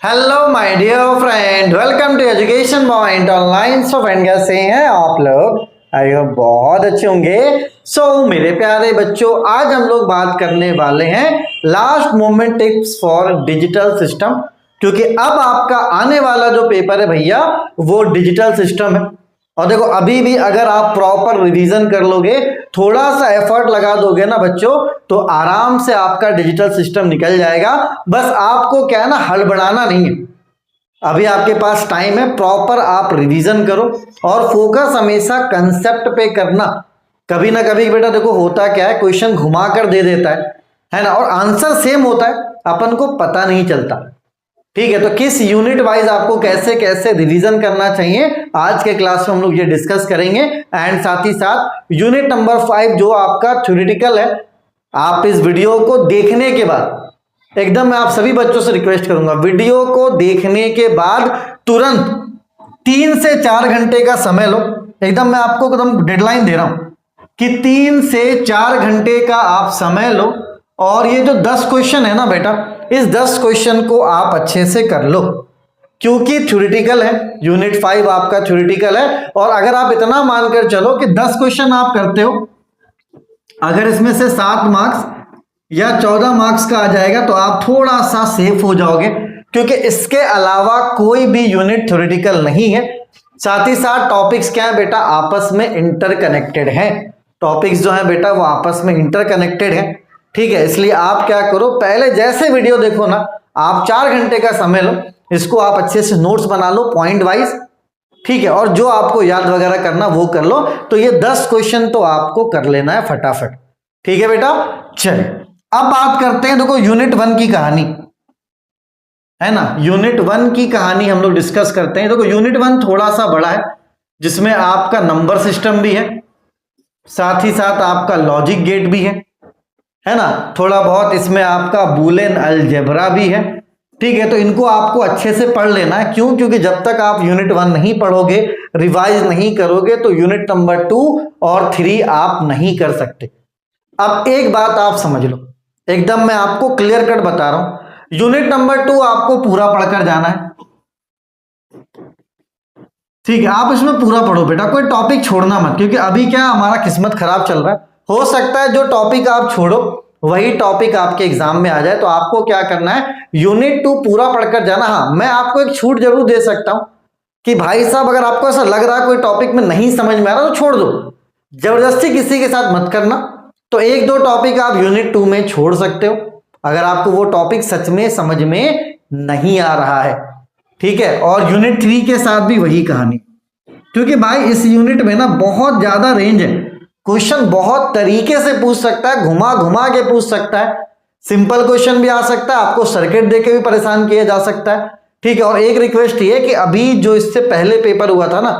Hello my dear friend, welcome to education point online. So friend, कैसे हैं आप लोग? आई होप बहुत अच्छे होंगे। मेरे प्यारे बच्चों, आज हम लोग बात करने वाले हैं last moment tips for digital system, क्योंकि अब आपका आने वाला जो पेपर है भैया वो डिजिटल सिस्टम है। और देखो, अभी भी अगर आप प्रॉपर रिवीजन कर लोगे, थोड़ा सा एफर्ट लगा दोगे ना बच्चों, तो आराम से आपका डिजिटल सिस्टम निकल जाएगा। बस आपको क्या है ना, हड़बड़ाना नहीं है। अभी आपके पास टाइम है, प्रॉपर आप रिवीजन करो और फोकस हमेशा कंसेप्ट पे करना। कभी ना कभी बेटा देखो, होता क्या है, क्वेश्चन घुमा कर दे देता है ना, और आंसर सेम होता है, अपन को पता नहीं चलता। ठीक है, तो किस यूनिट वाइज आपको कैसे कैसे रिवीजन करना चाहिए, आज के क्लास में हम लोग ये डिस्कस करेंगे। एंड साथ ही साथ यूनिट नंबर 5 जो आपका थ्योरेटिकल है, आप इस वीडियो को देखने के बाद एकदम मैं आप सभी बच्चों से रिक्वेस्ट करूंगा, वीडियो को देखने के बाद तुरंत 3 से 4 घंटे का समय लो। एकदम मैं आपको एकदम डेडलाइन दे रहा हूं कि 3 से 4 घंटे का आप समय लो, और ये जो 10 क्वेश्चन है ना बेटा, इस 10 क्वेश्चन को आप अच्छे से कर लो, क्योंकि थ्योरेटिकल है। यूनिट 5 आपका थ्योरेटिकल है, और अगर आप इतना मानकर चलो कि 10 क्वेश्चन आप करते हो, अगर इसमें से 7 मार्क्स या 14 मार्क्स का आ जाएगा तो आप थोड़ा सा सेफ हो जाओगे, क्योंकि इसके अलावा कोई भी यूनिट थ्योरेटिकल नहीं है। साथ ही साथ टॉपिक्स क्या है बेटा, आपस में इंटरकनेक्टेड हैं। टॉपिक्स जो है बेटा वो आपस में इंटरकनेक्टेड है। ठीक है, इसलिए आप क्या करो, पहले जैसे वीडियो देखो ना, आप 4 घंटे का समय लो, इसको आप अच्छे से नोट्स बना लो पॉइंट वाइज। ठीक है, और जो आपको याद वगैरह करना वो कर लो। तो ये 10 क्वेश्चन तो आपको कर लेना है फटाफट। ठीक है बेटा, चलिए अब बात करते हैं, देखो यूनिट 1 की कहानी है ना, यूनिट 1 की कहानी हम लोग डिस्कस करते हैं। देखो यूनिट 1 थोड़ा सा बड़ा है, जिसमें आपका नंबर सिस्टम भी है, साथ ही साथ आपका लॉजिक गेट भी है ना, थोड़ा बहुत इसमें आपका बूलियन अलजेब्रा भी है। ठीक है, तो इनको आपको अच्छे से पढ़ लेना है। क्यों? क्योंकि जब तक आप यूनिट 1 नहीं पढ़ोगे, रिवाइज नहीं करोगे, तो यूनिट नंबर 2 और 3 आप नहीं कर सकते। अब एक बात आप समझ लो, एकदम मैं आपको क्लियर कट बता रहा हूं, यूनिट नंबर 2 आपको पूरा पढ़कर जाना है। ठीक है, आप इसमें पूरा पढ़ो बेटा, कोई टॉपिक छोड़ना मत, क्योंकि अभी क्या हमारा किस्मत खराब चल रहा है। हो सकता है जो टॉपिक आप छोड़ो वही टॉपिक आपके एग्जाम में आ जाए। तो आपको क्या करना है, यूनिट 2 पूरा पढ़कर जाना। हाँ, मैं आपको एक छूट जरूर दे सकता हूं कि भाई साहब, अगर आपको ऐसा लग रहा है कोई टॉपिक में नहीं समझ में आ रहा तो छोड़ दो, जबरदस्ती किसी के साथ मत करना। तो 1-2 टॉपिक आप यूनिट 2 में छोड़ सकते हो, अगर आपको वो टॉपिक सच में समझ में नहीं आ रहा है। ठीक है, और यूनिट 3 के साथ भी वही कहानी, क्योंकि भाई इस यूनिट में ना बहुत ज्यादा रेंज है, क्वेश्चन बहुत तरीके से पूछ सकता है, घुमा घुमा के पूछ सकता है। सिंपल क्वेश्चन भी आ सकता है, आपको सर्किट देके भी परेशान किया जा सकता है। ठीक है, और एक रिक्वेस्ट ये कि अभी जो इससे पहले पेपर हुआ था ना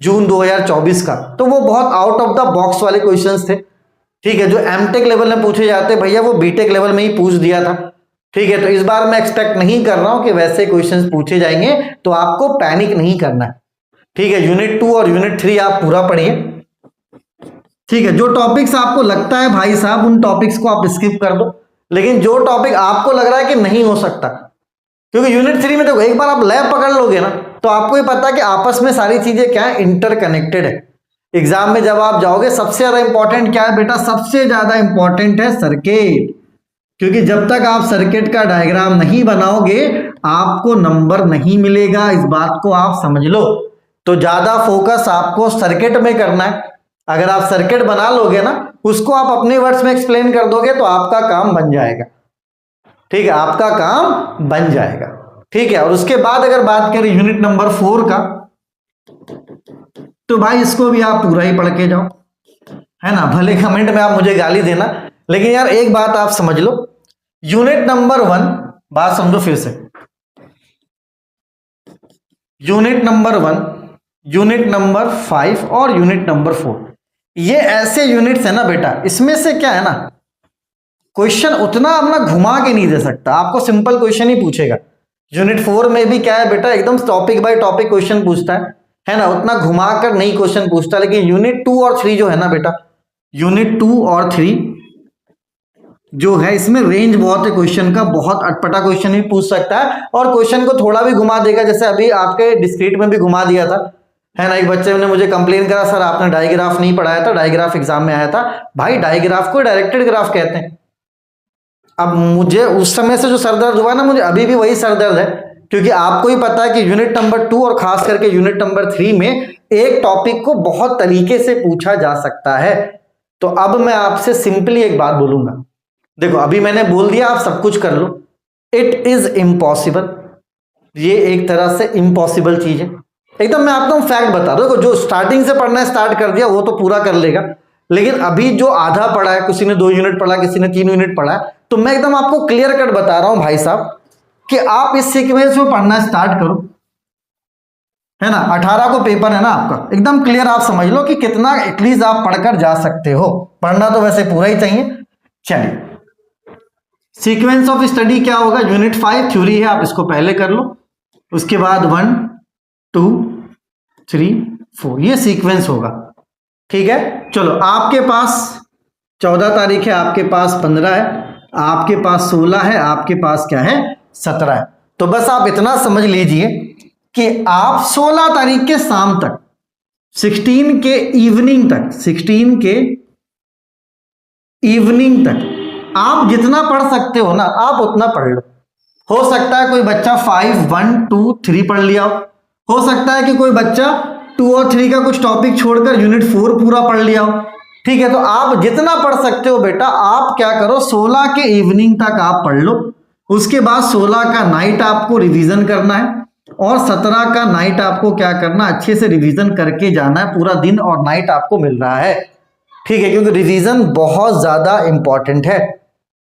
जून 2024 का, तो वो बहुत आउट ऑफ द बॉक्स वाले क्वेश्चंस थे। ठीक है, जो एमटेक लेवल में पूछे जाते भैया वो बीटेक लेवल में ही पूछ दिया था। ठीक है, तो इस बार मैं एक्सपेक्ट नहीं कर रहा हूं कि वैसे क्वेश्चंस पूछे जाएंगे, तो आपको पैनिक नहीं करना है। ठीक है, यूनिट 2 और यूनिट 3 आप पूरा पढ़िए। ठीक है, जो टॉपिक्स आपको लगता है भाई साहब उन टॉपिक्स को आप स्किप कर दो, लेकिन जो टॉपिक आपको लग रहा है कि नहीं हो सकता, क्योंकि यूनिट 3 में देखो, एक बार आप लैब पकड़ लोगे ना, तो आपको ये पता है कि आपस में सारी चीजें क्या है, इंटरकनेक्टेड है। एग्जाम में जब आप जाओगे, सबसे ज्यादा इंपॉर्टेंट क्या है बेटा, सबसे ज्यादा इंपॉर्टेंट है सर्किट, क्योंकि जब तक आप सर्किट का डायग्राम नहीं बनाओगे आपको नंबर नहीं मिलेगा, इस बात को आप समझ लो। तो ज्यादा फोकस आपको सर्किट में करना है। अगर आप सर्किट बना लोगे ना, उसको आप अपने वर्ड्स में एक्सप्लेन कर दोगे, तो आपका काम बन जाएगा। ठीक है, आपका काम बन जाएगा। ठीक है, और उसके बाद अगर बात करें यूनिट नंबर 4 का, तो भाई इसको भी आप पूरा ही पढ़ के जाओ, है ना। भले कमेंट में आप मुझे गाली देना, लेकिन यार एक बात आप समझ लो, यूनिट नंबर 1, बात समझो फिर से, यूनिट नंबर 1, यूनिट नंबर 5 और यूनिट नंबर 4, ये ऐसे यूनिट्स है ना बेटा, इसमें से क्या है ना, क्वेश्चन उतना अपना घुमा के नहीं दे सकता, आपको सिंपल क्वेश्चन ही पूछेगा। यूनिट 4 में भी क्या है बेटा, एकदम टॉपिक बाय टॉपिक क्वेश्चन पूछता है ना, उतना घुमा कर नहीं क्वेश्चन पूछता। लेकिन यूनिट 2 और 3 जो है ना बेटा, यूनिट 2 और 3 जो है इसमें रेंज बहुत है क्वेश्चन का, बहुत अटपटा क्वेश्चन भी पूछ सकता है और क्वेश्चन को थोड़ा भी घुमा देगा, जैसे अभी आपके डिस्क्रीट में भी घुमा दिया था, है ना। एक बच्चे ने मुझे कंप्लेन करा, सर आपने डायग्राफ नहीं पढ़ाया था, डायग्राफ एग्जाम में आया था। भाई डायग्राफ को डायरेक्टेड ग्राफ कहते हैं। अब मुझे उस समय से जो सर दर्द हुआ ना, मुझे अभी भी वही सर दर्द है, क्योंकि आपको ही पता है कि यूनिट नंबर 2 और खास करके यूनिट नंबर 3 में एक टॉपिक को बहुत तरीके से पूछा जा सकता है। तो अब मैं आपसे सिंपली एक बात बोलूंगा, देखो अभी मैंने बोल दिया आप सब कुछ कर लो, इट इज इम्पॉसिबल, ये एक तरह से इम्पॉसिबल चीज है एकदम। मैं आपको फैक्ट बता दूं, जो स्टार्टिंग से पढ़ना स्टार्ट कर दिया वो तो पूरा कर लेगा, लेकिन अभी जो आधा पढ़ा है, किसी ने 2 यूनिट पढ़ा, किसी ने 3 यूनिट पढ़ा है, तो मैं एकदम आपको क्लियर कट बता रहा हूं भाई साहब कि आप इस सीक्वेंस में पढ़ना स्टार्ट करो, है ना। 18 को पेपर है ना आपका, एकदम क्लियर आप समझ लो कि कितना एटलीस्ट आप पढ़कर जा सकते हो। पढ़ना तो वैसे पूरा ही चाहिए। चलिए, सीक्वेंस ऑफ स्टडी क्या होगा, यूनिट 5 थ्योरी है, आप इसको पहले कर लो, उसके बाद 1 2 3 4 ये सीक्वेंस होगा, ठीक है। चलो, आपके पास 14 तारीख है, आपके पास 15 है, आपके पास 16 है, आपके पास क्या है 17 है। तो बस आप इतना समझ लीजिए कि आप 16 तारीख के शाम तक, 16 के इवनिंग तक, 16 के इवनिंग तक आप जितना पढ़ सकते हो ना, आप उतना पढ़ लो। हो सकता है कोई बच्चा 5 1 2 3 पढ़ लिया हो सकता है कि कोई बच्चा 2 और 3 का कुछ टॉपिक छोड़कर यूनिट 4 पूरा पढ़ लिया हो, ठीक है। तो आप जितना पढ़ सकते हो बेटा, आप क्या करो, 16 के इवनिंग तक आप पढ़ लो, उसके बाद 16 का नाइट आपको रिवीजन करना है और 17 का नाइट आपको क्या करना, अच्छे से रिवीजन करके जाना है। पूरा दिन और नाइट आपको मिल रहा है, ठीक है, क्योंकि रिवीजन बहुत ज्यादा इंपॉर्टेंट है।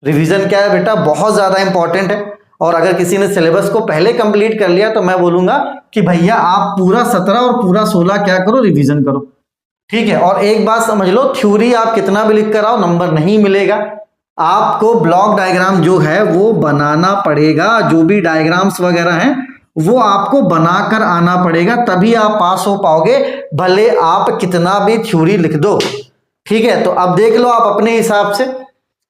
रिवीजन क्या है बेटा, बहुत ज्यादा इंपॉर्टेंट है। और अगर किसी ने सिलेबस को पहले कंप्लीट कर लिया तो मैं बोलूंगा कि भैया आप पूरा 17 और पूरा 16 क्या करो, रिवीजन करो, ठीक है। और एक बात समझ लो, थ्योरी आप कितना भी लिख कर आओ नंबर नहीं मिलेगा, आपको ब्लॉक डायग्राम जो है वो बनाना पड़ेगा। जो भी डायग्राम्स वगैरह हैं वो आपको बनाकर आना पड़ेगा, तभी आप पास हो पाओगे, भले आप कितना भी थ्योरी लिख दो, ठीक है। तो अब देख लो आप अपने हिसाब से,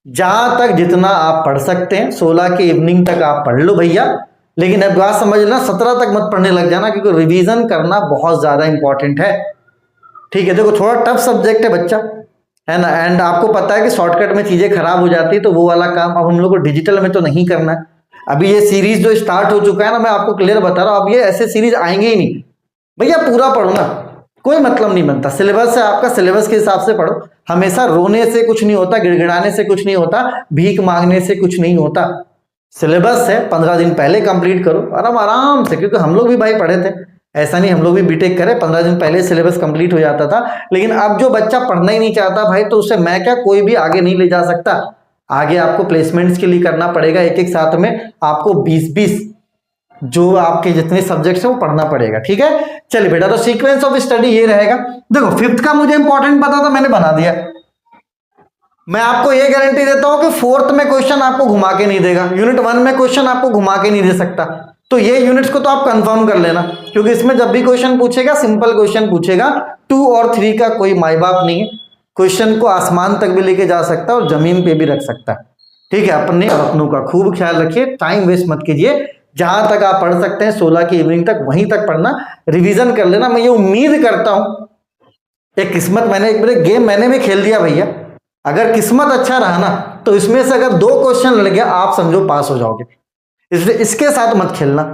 जहां तक जितना आप पढ़ सकते हैं 16 के इवनिंग तक आप पढ़ लो भैया, लेकिन अब बात समझ लेना 17 तक मत पढ़ने लग जाना, क्योंकि रिवीजन करना बहुत ज्यादा इंपॉर्टेंट है, ठीक है। देखो थोड़ा टफ सब्जेक्ट है बच्चा, है ना, एंड आपको पता है कि शॉर्टकट में चीजें खराब हो जाती है, तो वो वाला काम अब हम लोग को डिजिटल में तो नहीं करना है। अभी ये सीरीज जो स्टार्ट हो चुका है ना, मैं आपको क्लियर बता रहा हूं, अब ये ऐसे सीरीज आएंगे ही नहीं भैया, पूरा पढ़ो ना, कोई मतलब नहीं बनता। सिलेबस है आपका, सिलेबस के हिसाब से पढ़ो। हमेशा रोने से कुछ नहीं होता, गिड़गिड़ाने से कुछ नहीं होता, भीख मांगने से कुछ नहीं होता। सिलेबस है, 15 दिन पहले कंप्लीट करो आराम से, क्योंकि हम लोग भी भाई पढ़े थे, ऐसा नहीं हम लोग भी बीटेक करे, 15 दिन पहले सिलेबस कंप्लीट हो जाता था। लेकिन अब जो बच्चा पढ़ना ही नहीं चाहता भाई, तो उसे मैं क्या, कोई भी आगे नहीं ले जा सकता। आगे आपको प्लेसमेंट्स के लिए करना पड़ेगा, एक एक साथ में आपको 20-20 जो आपके जितने सब्जेक्ट्स हैं वो पढ़ना पड़ेगा, ठीक है। चलिए बेटा, तो सीक्वेंस ऑफ स्टडी ये रहेगा। देखो 5th का मुझे इंपॉर्टेंट पता था, मैंने बना दिया। मैं आपको ये गारंटी देता हूं कि 4th में क्वेश्चन आपको घुमा के नहीं देगा, यूनिट 1 में क्वेश्चन आपको घुमा के नहीं दे सकता। तो ये यूनिट्स को तो आप कंफर्म कर लेना, क्योंकि इसमें जब भी क्वेश्चन पूछेगा सिंपल क्वेश्चन पूछेगा, 2 और 3 का कोई माई बाप नहीं है। क्वेश्चन को आसमान तक भी लेके जा सकता है और जमीन पे भी रख सकता है, ठीक है। अपने और अपनों का खूब ख्याल रखिए, टाइम वेस्ट मत कीजिए, जहां तक आप पढ़ सकते हैं 16 की इवनिंग तक वहीं तक पढ़ना, रिवीजन कर लेना। मैं ये उम्मीद करता हूं, एक किस्मत, मैंने एक बार गेम मैंने भी खेल दिया भैया, अगर किस्मत अच्छा रहा ना तो इसमें से अगर 2 क्वेश्चन लड़ गया, आप समझो पास हो जाओगे। इसलिए इसके साथ मत खेलना,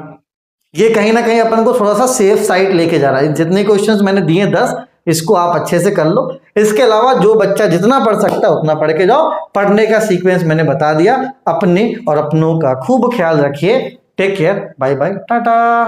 ये कहीं ना कहीं अपन को थोड़ा सा सेफ साइड लेके जा रहा है। जितने क्वेश्चंस मैंने दिए 10, इसको आप अच्छे से कर लो। इसके अलावा जो बच्चा जितना पढ़ सकता है उतना पढ़ के जाओ। पढ़ने का सीक्वेंस मैंने बता दिया। अपने और अपनों का खूब ख्याल रखिए। Take care, bye bye, Tata.